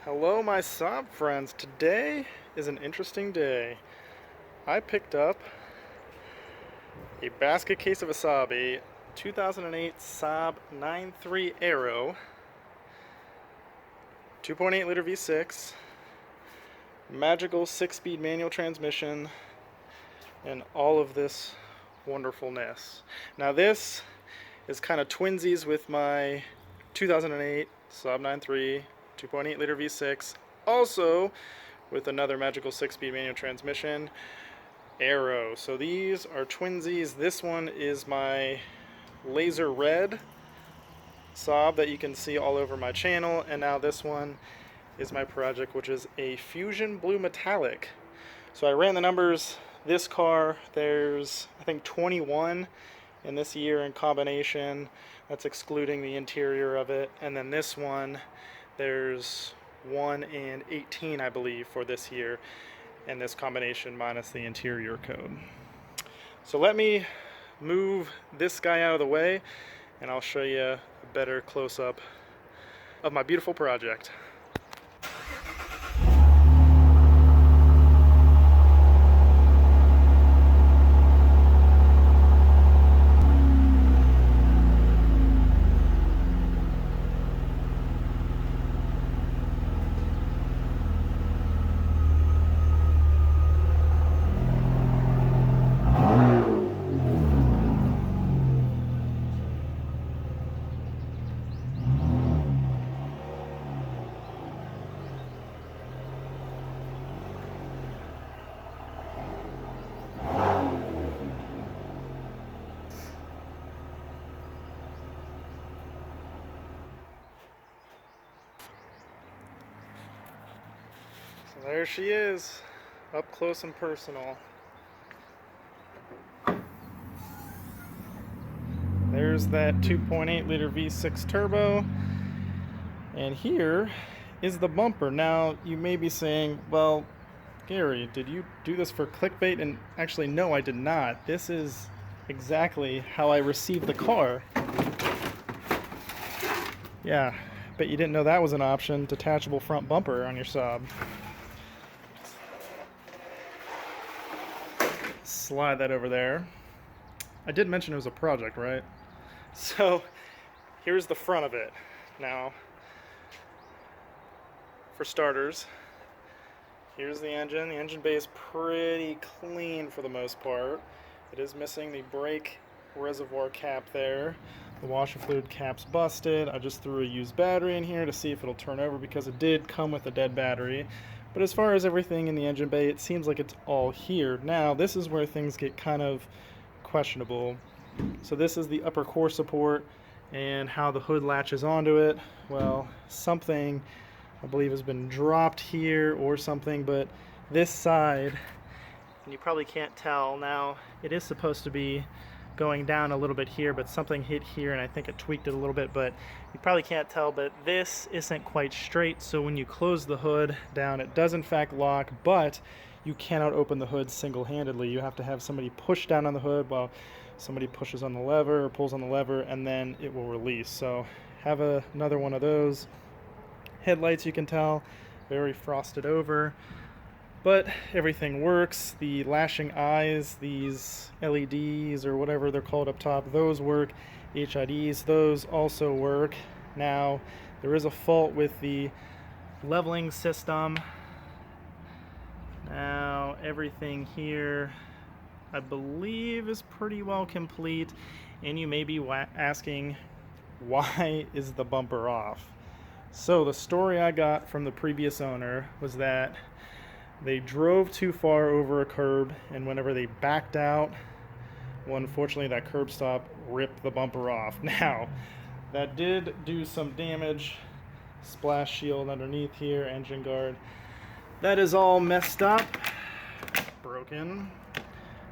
Hello, my Saab friends. Today is an interesting day. I picked up a basket case of a Saab, a 2008 Saab 9.3 Aero, 2.8 liter V6, magical 6-speed manual transmission, and all of this wonderfulness. Now this is kind of twinsies with my 2008 Saab 9.3 2.8 liter V6, also with another magical 6-speed manual transmission, Aero. So these are twinsies. This one is my laser red Saab that you can see all over my channel, and now this one is my project, which is a fusion blue metallic. So I ran the numbers. This car, there's I think 21 in this year in combination. That's excluding the interior of it. And then this one, there's 1 and 18, I believe, for this year, and this combination minus the interior code. So let me move this guy out of the way, and I'll show you a better close-up of my beautiful project. So there she is, up close and personal. There's that 2.8 liter V6 turbo, and here is the bumper. Now you may be saying, well, Gary, did you do this for clickbait? And actually, no, I did not. This is exactly how I received the car. Yeah, but you didn't know that was an option, detachable front bumper on your Saab. Slide that over there. I did mention it was a project, right? So here's the front of it. Now, for starters, here's the engine. The engine bay is pretty clean for the most part. It is missing the brake reservoir cap there. The washer fluid cap's busted. I just threw a used battery in here to see if it'll turn over because it did come with a dead battery. But as far as everything in the engine bay, it seems like it's all here. Now, this is where things get kind of questionable. So this is the upper core support and how the hood latches onto it. Well, something I believe has been dropped here or something, but this side, and you probably can't tell now, it is supposed to be going down a little bit here, but something hit here and I think it tweaked it a little bit, but you probably can't tell, but this isn't quite straight. So when you close the hood down, it does in fact lock, but you cannot open the hood single-handedly. You have to have somebody push down on the hood while somebody pushes on the lever or pulls on the lever, and then it will release. So have another one of those. Headlights, you can tell, very frosted over, but everything works. The lashing eyes, these LEDs or whatever they're called up top, those work. HIDs, those also work. Now, there is a fault with the leveling system. Now, everything here, I believe, is pretty well complete, and you may be asking, why is the bumper off? So the story I got from the previous owner was that they drove too far over a curb, and whenever they backed out, well, unfortunately that curb stop ripped the bumper off. Now, that did do some damage. Splash shield underneath here, engine guard. That is all messed up, broken.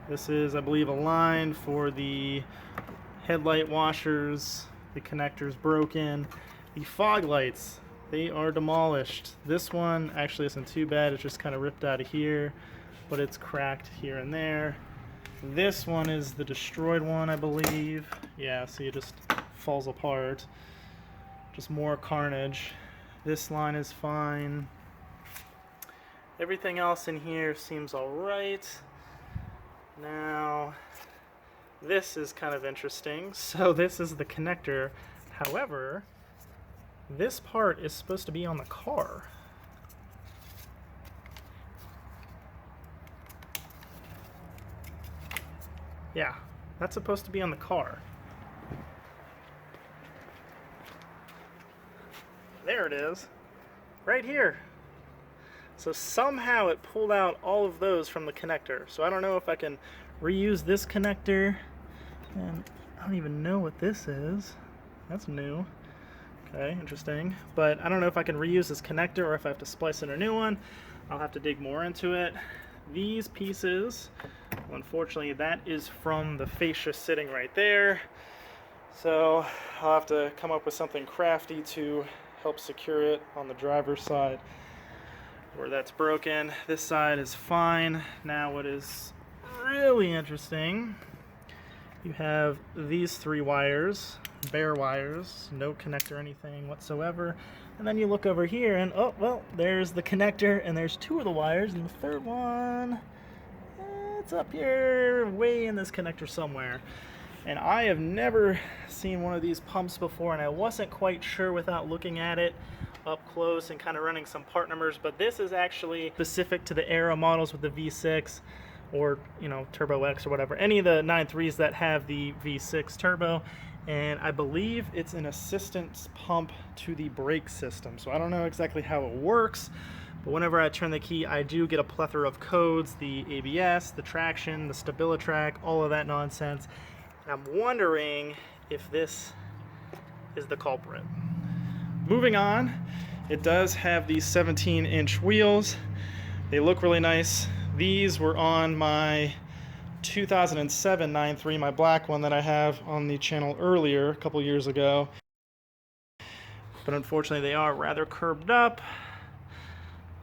This is, I believe, a line for the headlight washers. The connector's broken. The fog lights, they are demolished. This one actually isn't too bad. It's just kind of ripped out of here, but it's cracked here and there. This one is the destroyed one, I believe. Yeah, see, it just falls apart. Just more carnage. This line is fine. Everything else in here seems alright. Now, this is kind of interesting. So this is the connector. However, this part is supposed to be on the car. Yeah, that's supposed to be on the car. There it is, right here. So somehow it pulled out all of those from the connector. So I don't know if I can reuse this connector. And I don't even know what this is. That's new. Okay, interesting. But I don't know if I can reuse this connector or if I have to splice in a new one. I'll have to dig more into it. These pieces, well, unfortunately, that is from the fascia sitting right there. So I'll have to come up with something crafty to help secure it on the driver's side where that's broken. This side is fine. Now what is really interesting, you have these 3 wires, bare wires, no connector or anything whatsoever. And then you look over here and, oh, well, there's the connector and there's 2 of the wires, and the third one, it's up here way in this connector somewhere. And I have never seen one of these pumps before, and I wasn't quite sure without looking at it up close and kind of running some part numbers, but this is actually specific to the Aero models with the V6 or, you know, Turbo X or whatever, any of the 9.3s that have the V6 turbo. And I believe it's an assistance pump to the brake system. So I don't know exactly how it works, but whenever I turn the key, I do get a plethora of codes, the ABS, the traction, the StabiliTrak, all of that nonsense. And I'm wondering if this is the culprit. Moving on, it does have these 17-inch wheels. They look really nice. These were on my 2007 9.3, my black one that I have on the channel earlier, a couple years ago. But unfortunately, they are rather curved up.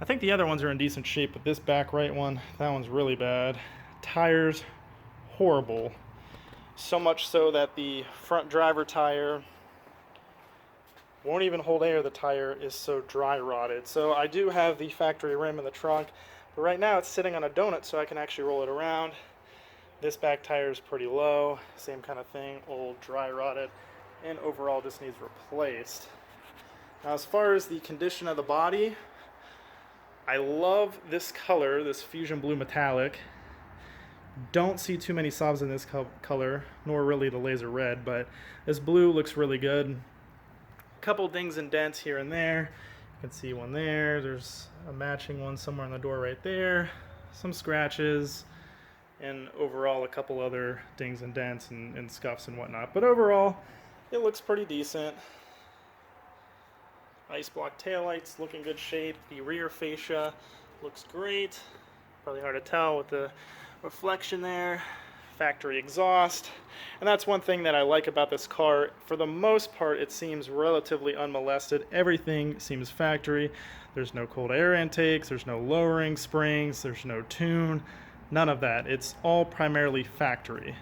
I think the other ones are in decent shape, but this back right one, that one's really bad. Tires, horrible. So much so that the front driver tire won't even hold air. The tire is so dry rotted. So I do have the factory rim in the trunk, but right now it's sitting on a donut, so I can actually roll it around. This back tire is pretty low, same kind of thing, old, dry rotted, and overall just needs replaced. Now, as far as the condition of the body, I love this color, this fusion blue metallic. Don't see too many Saabs in this color, nor really the laser red, but this blue looks really good. A couple dings and dents here and there. You can see one there. There's a matching one somewhere on the door right there. Some scratches, and overall a couple other dings and dents and scuffs and whatnot. But overall, it looks pretty decent. Ice block taillights look in good shape. The rear fascia looks great. Probably hard to tell with the reflection there. Factory exhaust. And that's one thing that I like about this car. For the most part, it seems relatively unmolested. Everything seems factory. There's no cold air intakes, there's no lowering springs, there's no tune, none of that. It's all primarily factory.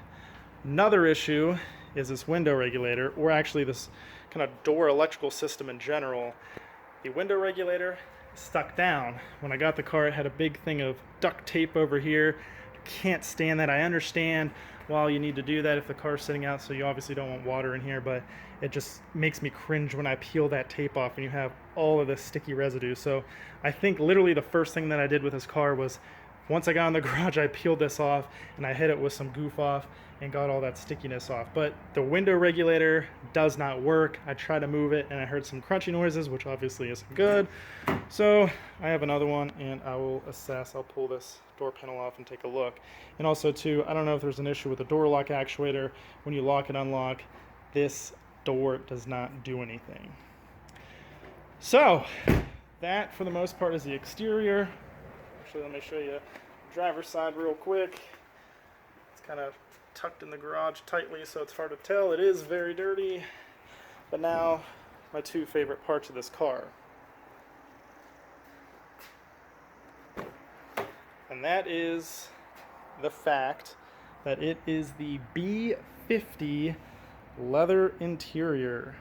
Another issue is this window regulator, or actually this kind of door electrical system in general. The window regulator is stuck down. When I got the car, it had a big thing of duct tape over here. Can't stand that. I understand while you need to do that if the car's sitting out, so you obviously don't want water in here, but it just makes me cringe when I peel that tape off and you have all of this sticky residue. So I think literally the first thing that I did with this car was, once I got in the garage, I peeled this off and I hit it with some goof off and got all that stickiness off. But the window regulator does not work. I tried to move it and I heard some crunchy noises, which obviously isn't good. So I have another one and I will assess. I'll pull this door panel off and take a look. And also too, I don't know if there's an issue with the door lock actuator. When you lock and unlock, this door does not do anything. So that for the most part is the exterior. Actually, let me show you the driver's side real quick. It's kind of tucked in the garage tightly, so it's hard to tell. It is very dirty. But now, my two favorite parts of this car. And that is the fact that it is the B50 leather interior.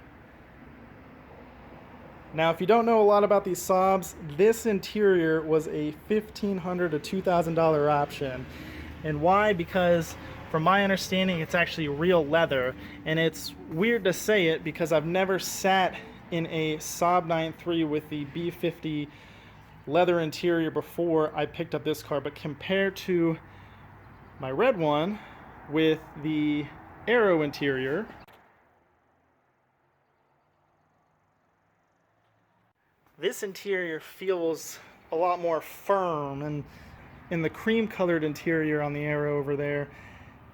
Now, if you don't know a lot about these Saabs, this interior was a $1,500 to $2,000 option. And why? Because from my understanding, it's actually real leather. And it's weird to say it because I've never sat in a Saab 9.3 with the B50 leather interior before I picked up this car. But compared to my red one with the Aero interior, this interior feels a lot more firm, and in the cream colored interior on the Aero over there,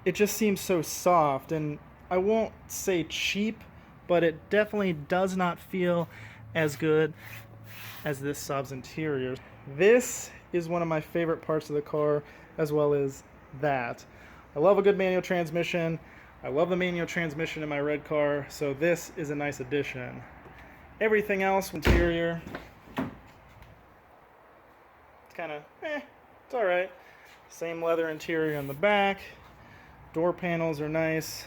it just seems so soft. And I won't say cheap, but it definitely does not feel as good as this Saab's interior. This is one of my favorite parts of the car, as well as that. I love a good manual transmission. I love the manual transmission in my red car, so this is a nice addition. Everything else, interior, it's kind of, it's alright. Same leather interior on the back. Door panels are nice.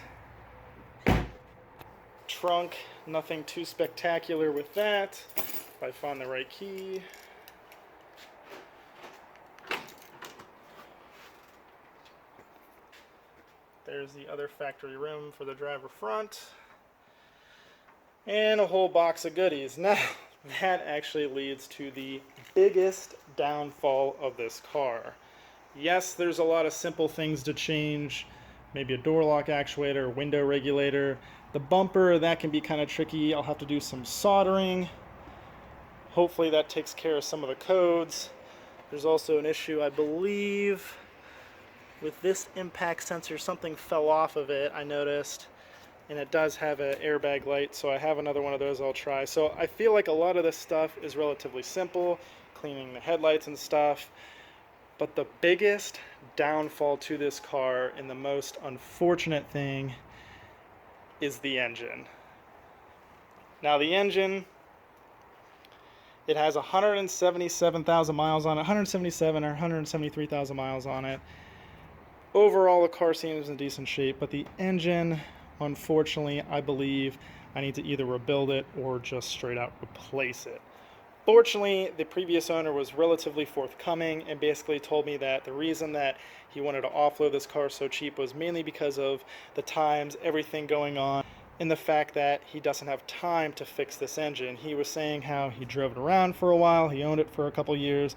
Trunk, nothing too spectacular with that. If I find the right key. There's the other factory rim for the driver front. And a whole box of goodies. Now, that actually leads to the biggest downfall of this car. Yes, there's a lot of simple things to change. Maybe a door lock actuator, window regulator. The bumper, that can be kind of tricky. I'll have to do some soldering. Hopefully that takes care of some of the codes. There's also an issue, I believe, with this impact sensor. Something fell off of it, I noticed. And it does have an airbag light, so I have another one of those I'll try. So I feel like a lot of this stuff is relatively simple, cleaning the headlights and stuff. But the biggest downfall to this car, and the most unfortunate thing, is the engine. Now the engine, it has 177,000 miles on it, 177 or 173,000 miles on it. Overall, the car seems in decent shape, but the engine, unfortunately, I believe I need to either rebuild it or just straight out replace it. Fortunately, the previous owner was relatively forthcoming and basically told me that the reason that he wanted to offload this car so cheap was mainly because of the times, everything going on, and the fact that he doesn't have time to fix this engine. He was saying how he drove it around for a while, he owned it for a couple years,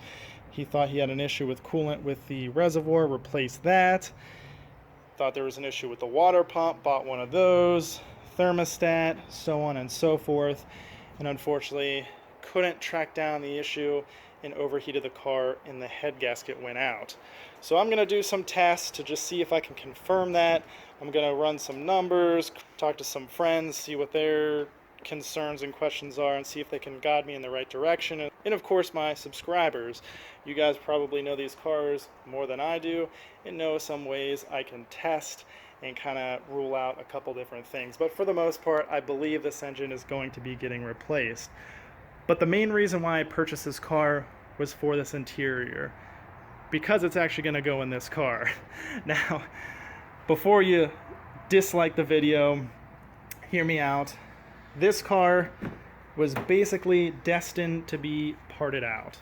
he thought he had an issue with coolant with the reservoir, replaced that. Thought there was an issue with the water pump, bought one of those, thermostat, so on and so forth, and unfortunately couldn't track down the issue and overheated the car and the head gasket went out. So I'm going to do some tests to just see if I can confirm that. I'm going to run some numbers, talk to some friends, see what their concerns and questions are, and see if they can guide me in the right direction. And of course, my subscribers. You guys probably know these cars more than I do and know some ways I can test and kind of rule out a couple different things. But for the most part, I believe this engine is going to be getting replaced. But the main reason why I purchased this car was for this interior, because it's actually going to go in this car. Now, before you dislike the video, hear me out. This car was basically destined to be parted out.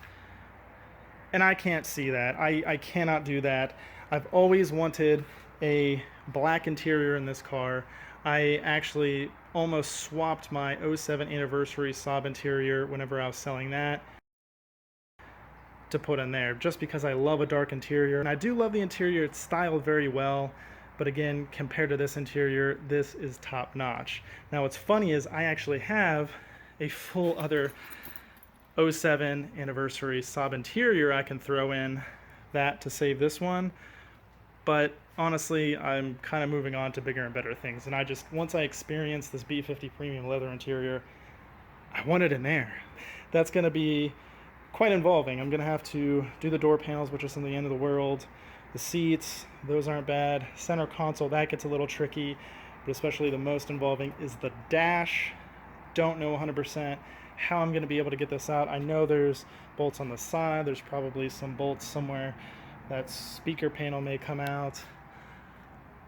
And I can't see that. I cannot do that. I've always wanted a black interior in this car. I actually almost swapped my 07 anniversary Saab interior whenever I was selling that to put in there, just because I love a dark interior. And I do love the interior. It's styled very well. But again, compared to this interior, this is top notch. Now what's funny is I actually have a full other 07 anniversary Saab interior I can throw in that to save this one. But honestly, I'm kind of moving on to bigger and better things. And I just, once I experience this B50 premium leather interior, I want it in there. That's going to be quite involving. I'm going to have to do the door panels, which isn't the end of the world. The seats, those aren't bad. Center console, that gets a little tricky. But especially the most involving is the dash. Don't know 100% how I'm going to be able to get this out. I know there's bolts on the side. There's probably some bolts somewhere. That speaker panel may come out.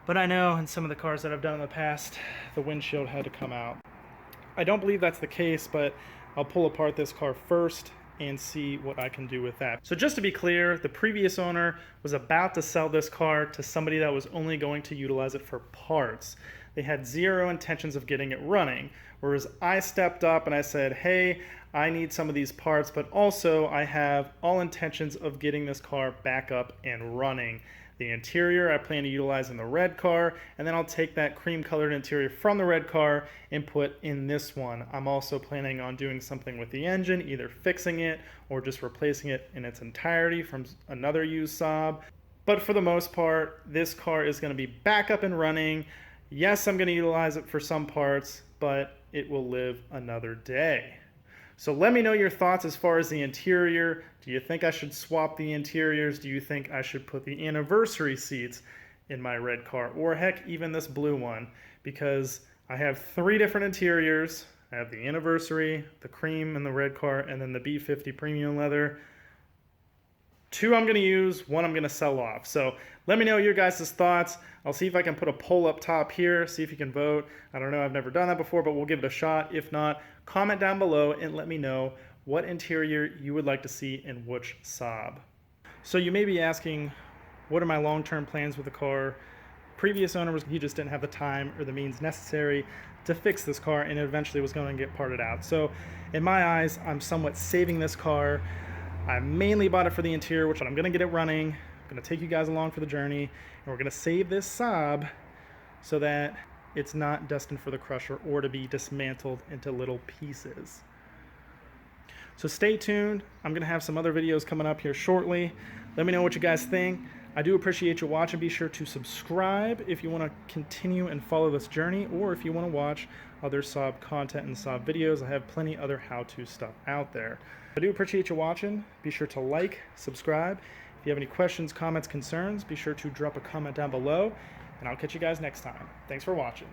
But I know in some of the cars that I've done in the past, the windshield had to come out. I don't believe that's the case, but I'll pull apart this car first and see what I can do with that. So just to be clear, the previous owner was about to sell this car to somebody that was only going to utilize it for parts. They had zero intentions of getting it running, whereas I stepped up and I said, hey, I need some of these parts, but also I have all intentions of getting this car back up and running. The interior I plan to utilize in the red car, and then I'll take that cream colored interior from the red car and put in this one. I'm also planning on doing something with the engine, either fixing it or just replacing it in its entirety from another used Saab. But for the most part, this car is going to be back up and running. Yes, I'm going to utilize it for some parts, but it will live another day. So let me know your thoughts as far as the interior. Do you think I should swap the interiors? Do you think I should put the anniversary seats in my red car? Or heck, even this blue one? Because I have 3 different interiors. I have the anniversary, the cream in the red car, and then the B50 premium leather. 2 I'm going to use, 1 I'm going to sell off. So let me know your guys' thoughts. I'll see if I can put a poll up top here, see if you can vote. I don't know, I've never done that before, but we'll give it a shot. If not, comment down below and let me know what interior you would like to see in which Saab. So you may be asking, what are my long-term plans with the car? Previous owner, he just didn't have the time or the means necessary to fix this car, and it eventually was going to get parted out. So in my eyes, I'm somewhat saving this car. I mainly bought it for the interior, which I'm going to get it running. I'm going to take you guys along for the journey, and we're going to save this Saab so that it's not destined for the crusher or to be dismantled into little pieces. So stay tuned. I'm going to have some other videos coming up here shortly. Let me know what you guys think. I do appreciate you watching. Be sure to subscribe if you want to continue and follow this journey, or if you want to watch other Saab content and Saab videos. I have plenty other how-to stuff out there. I do appreciate you watching. Be sure to like, subscribe. If you have any questions, comments, concerns, be sure to drop a comment down below, and I'll catch you guys next time. Thanks for watching.